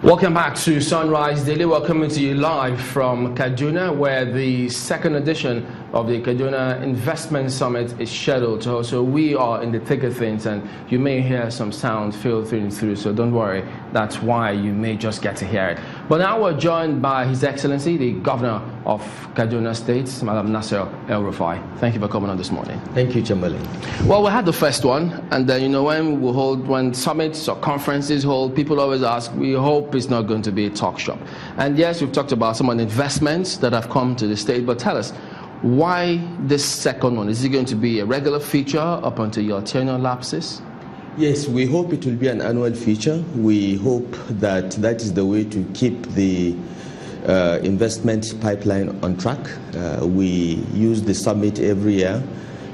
Welcome back to Sunrise Daily. Welcome to you live from Kaduna, where the second edition of the Kaduna Investment Summit is scheduled. So we are in the thick of things, and you may hear some sound filtering through, so don't worry, that's why you may just get to hear it. But now we're joined by His Excellency, the Governor of Kaduna State, Madam Nasir El-Rufai. Thank you for coming on this morning. Thank you, Chamberlain. Well, we had the first one, and then, when summits or conferences hold, people always ask, we hope it's not going to be a talk shop. And yes, we've talked about some of the investments that have come to the state, but tell us, why this second one? Is it going to be a regular feature up until your tenure lapses? Yes, we hope it will be an annual feature. We hope that that is the way to keep the investment pipeline on track. We use the summit every year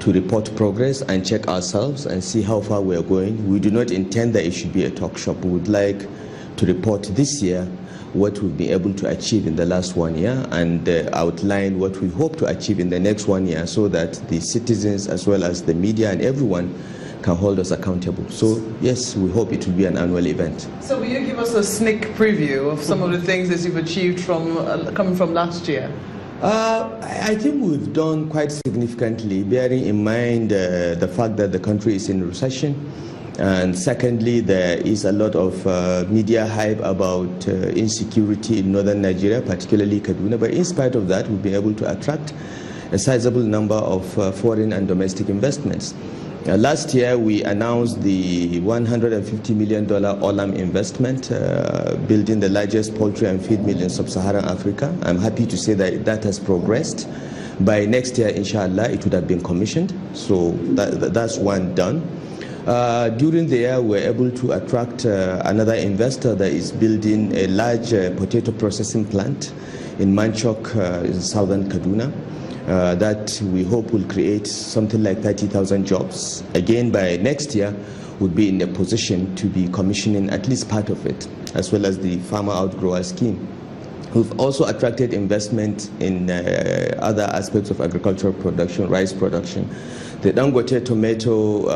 to report progress and check ourselves and see how far we are going. We do not intend that it should be a talk shop. We would like to report this year what we've been able to achieve in the last 1 year and outline what we hope to achieve in the next 1 year, so that the citizens as well as the media and everyone can hold us accountable. So yes, we hope it will be an annual event. So will you give us a sneak preview of some of the things that you've achieved from coming from last year? I think we've done quite significantly, bearing in mind the fact that the country is in recession. And secondly, there is a lot of media hype about insecurity in northern Nigeria, particularly Kaduna. But in spite of that, we've been able to attract a sizable number of foreign and domestic investments. Last year, we announced the $150 million Olam investment, building the largest poultry and feed mill in sub-Saharan Africa. I'm happy to say that that has progressed. By next year, inshallah, it would have been commissioned. So that's one done. During the year, we were able to attract another investor that is building a large potato processing plant in Manchok in southern Kaduna. That we hope will create something like 30,000 jobs. Again, by next year, we'll be in a position to be commissioning at least part of it, as well as the farmer outgrower scheme. We've also attracted investment in other aspects of agricultural production, rice production. The Dangote tomato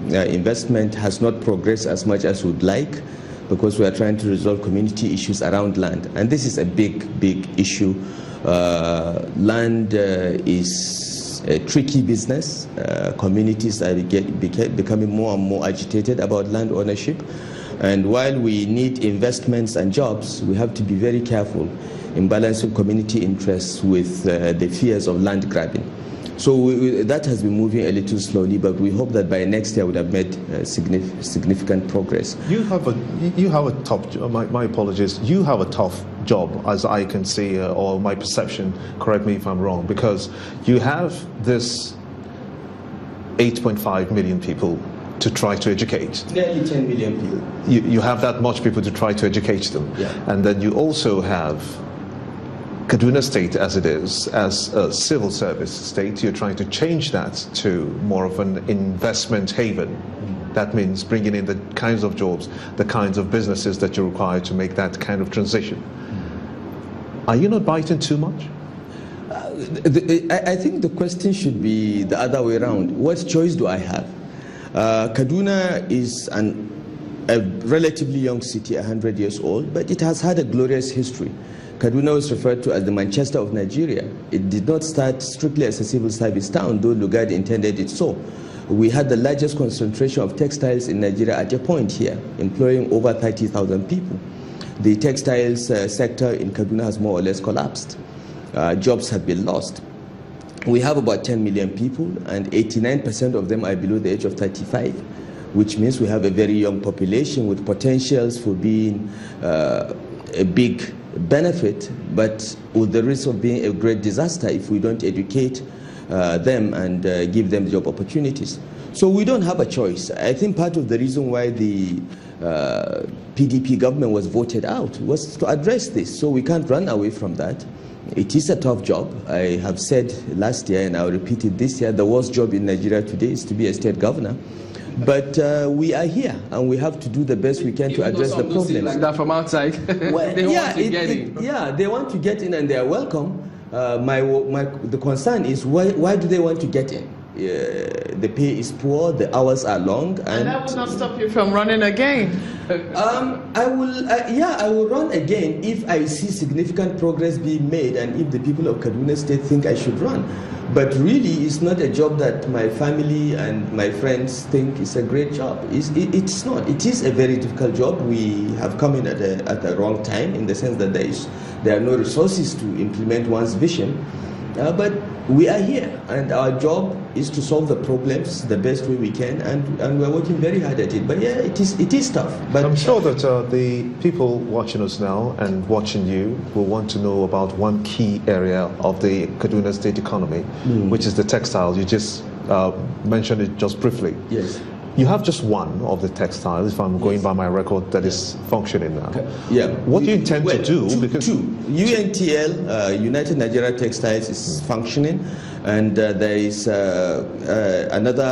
investment has not progressed as much as we'd like, because we are trying to resolve community issues around land. And this is a big, big issue. Land is a tricky business. Communities are becoming more and more agitated about land ownership. And while we need investments and jobs, we have to be very careful in balancing community interests with the fears of land grabbing. So that has been moving a little slowly, but we hope that by next year we would have made significant progress. You have a tough job. My apologies. You have a tough job, as I can see, or my perception. Correct me if I'm wrong, because you have this 8.5 million people to try to educate. Nearly 10 million people. You have that much people to try to educate them. Yeah. And then you also have Kaduna State as it is, as a civil service state. You're trying to change that to more of an investment haven. That means bringing in the kinds of jobs, the kinds of businesses that you require to make that kind of transition. Are you not biting too much? I think the question should be the other way around. What choice do I have? Kaduna is a relatively young city, 100 years old, but it has had a glorious history. Kaduna was referred to as the Manchester of Nigeria. It did not start strictly as a civil service town, though Lugard intended it so. We had the largest concentration of textiles in Nigeria at a point here, employing over 30,000 people. The textiles sector in Kaduna has more or less collapsed. Jobs have been lost. We have about 10 million people, and 89% of them are below the age of 35, which means we have a very young population with potentials for being a big benefit, but with the risk of being a great disaster if we don't educate them and give them job opportunities. So we don't have a choice. I think part of the reason why the PDP government was voted out was to address this, so we can't run away from that. It is a tough job. I have said last year, and I'll repeat it this year, the worst job in Nigeria today is to be a state governor. But we are here, and we have to do the best we can to address the problems. Like that from outside, well, they want to get in. Yeah, they want to get in, and they are welcome. The concern is why do they want to get in? the pay is poor, the hours are long, and that will not stop you from running again. I will run again if I see significant progress being made and if the people of Kaduna State think I should run. But really, it's not a job that my family and my friends think is a great job. It's not. It is a very difficult job. We have come in at the wrong time, in the sense that there are no resources to implement one's vision. But we are here, and our job is to solve the problems the best way we can, and we're working very hard at it. But yeah, it is tough. But I'm sure that the people watching us now and watching you will want to know about one key area of the Kaduna State economy, which is the textile. You just mentioned it just briefly. Yes. You have just one of the textiles, if I'm going by my record, that is functioning now. Yeah. What do you intend to do? Two. UNTL, United Nigeria Textiles, is functioning, and there is another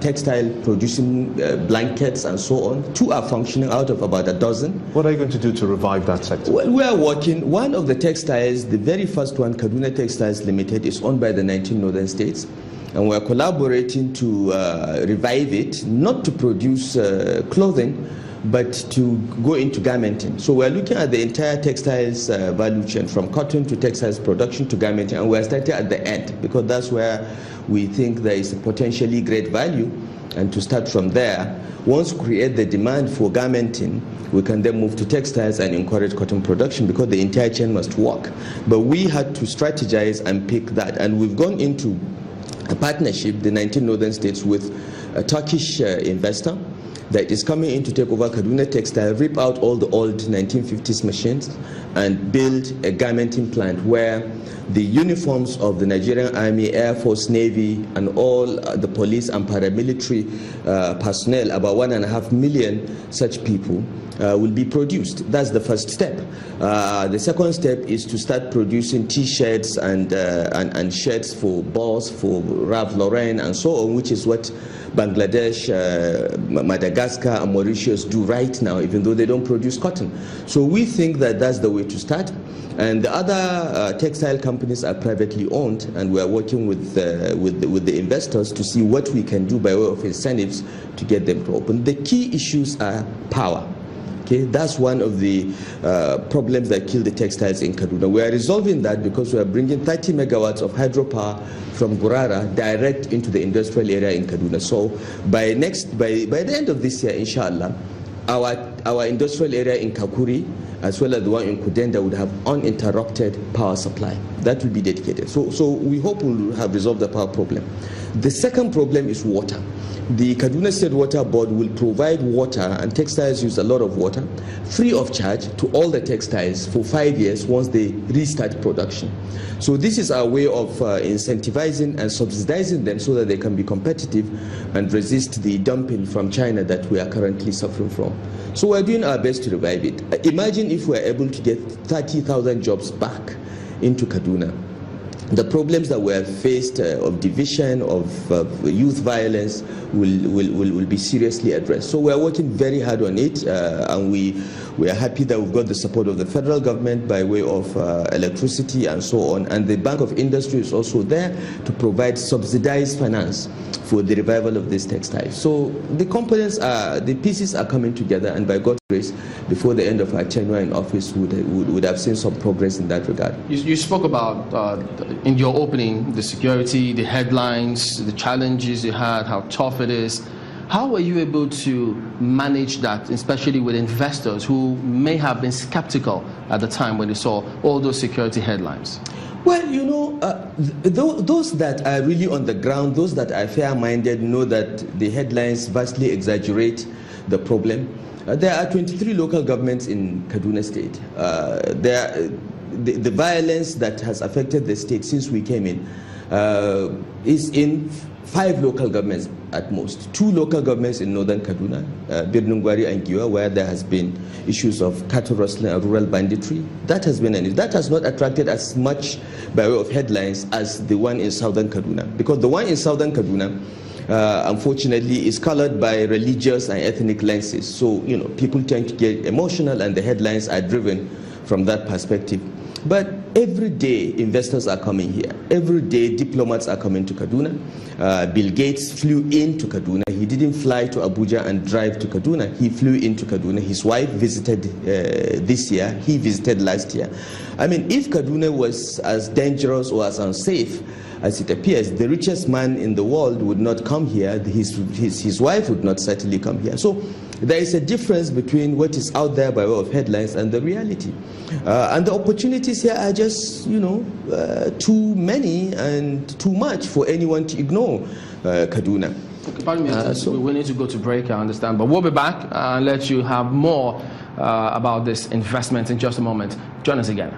textile producing blankets and so on. Two are functioning out of about a dozen. What are you going to do to revive that sector? Well, we are working. One of the textiles, the very first one, Kaduna Textiles Limited, is owned by the 19 northern states. And we're collaborating to revive it, not to produce clothing, but to go into garmenting. So we're looking at the entire textiles value chain, from cotton to textiles production to garmenting, and we're starting at the end, because that's where we think there is a potentially great value. And to start from there, once we create the demand for garmenting, we can then move to textiles and encourage cotton production, because the entire chain must work. But we had to strategize and pick that, and we've gone into a partnership, the 19 northern states, with a Turkish investor that is coming in to take over Kaduna Textile, rip out all the old 1950s machines, and build a garmenting plant where the uniforms of the Nigerian Army, Air Force, Navy, and all the police and paramilitary personnel, about 1.5 million such people, will be produced. That's the first step. The second step is to start producing T-shirts and shirts for Boss, for Ralph Lauren, and so on, which is what Bangladesh, Madagascar, and Mauritius do right now, even though they don't produce cotton. So we think that that's the way to start. And the other textile companies are privately owned, and we are working with the investors to see what we can do by way of incentives to get them to open. The key issues are power. Okay, that's one of the problems that kill the textiles in Kaduna. We are resolving that because we are bringing 30 megawatts of hydropower from Gurara direct into the industrial area in Kaduna. So by the end of this year, inshallah, our industrial area in Kakuri, as well as the one in Kudenda, would have uninterrupted power supply. That will be dedicated. So we hope we'll have resolved the power problem. The second problem is water. The Kaduna State Water Board will provide water, and textiles use a lot of water, free of charge to all the textiles for 5 years once they restart production. So this is our way of incentivizing and subsidizing them so that they can be competitive and resist the dumping from China that we are currently suffering from. So we're doing our best to revive it. Imagine if we're able to get 30,000 jobs back into Kaduna. The problems that we have faced of division, of youth violence will be seriously addressed. So we are working very hard on it, and we are happy that we've got the support of the federal government by way of electricity and so on. And the Bank of Industry is also there to provide subsidized finance for the revival of this textile. So the components the pieces are coming together, and by God's grace, before the end of our tenure in office, would have seen some progress in that regard. You spoke about, in your opening, the security, the headlines, the challenges you had, how tough it is. How were you able to manage that, especially with investors who may have been skeptical at the time when they saw all those security headlines? Well, you know, those that are really on the ground, those that are fair-minded, know that the headlines vastly exaggerate the problem. There are 23 local governments in Kaduna State. The violence that has affected the state since we came in is in 5 local governments at most. 2 local governments in northern Kaduna, Birnungwari and Giwa, where there has been issues of cattle rustling and rural banditry. That has not attracted as much by way of headlines as the one in southern Kaduna, because the one in southern Kaduna, unfortunately, is colored by religious and ethnic lenses. So, people tend to get emotional, and the headlines are driven from that perspective. But every day investors are coming here. Every day diplomats are coming to Kaduna. Bill Gates flew into Kaduna. He didn't fly to Abuja and drive to Kaduna. He flew into Kaduna. His wife visited this year. He visited last year. I mean, if Kaduna was as dangerous or as unsafe as it appears, the richest man in the world would not come here. His wife would not certainly come here. So there is a difference between what is out there by way of headlines and the reality. And the opportunities here are just, too many and too much for anyone to ignore Kaduna. Pardon me, we need to go to break, I understand. But we'll be back and let you have more about this investment in just a moment. Join us again.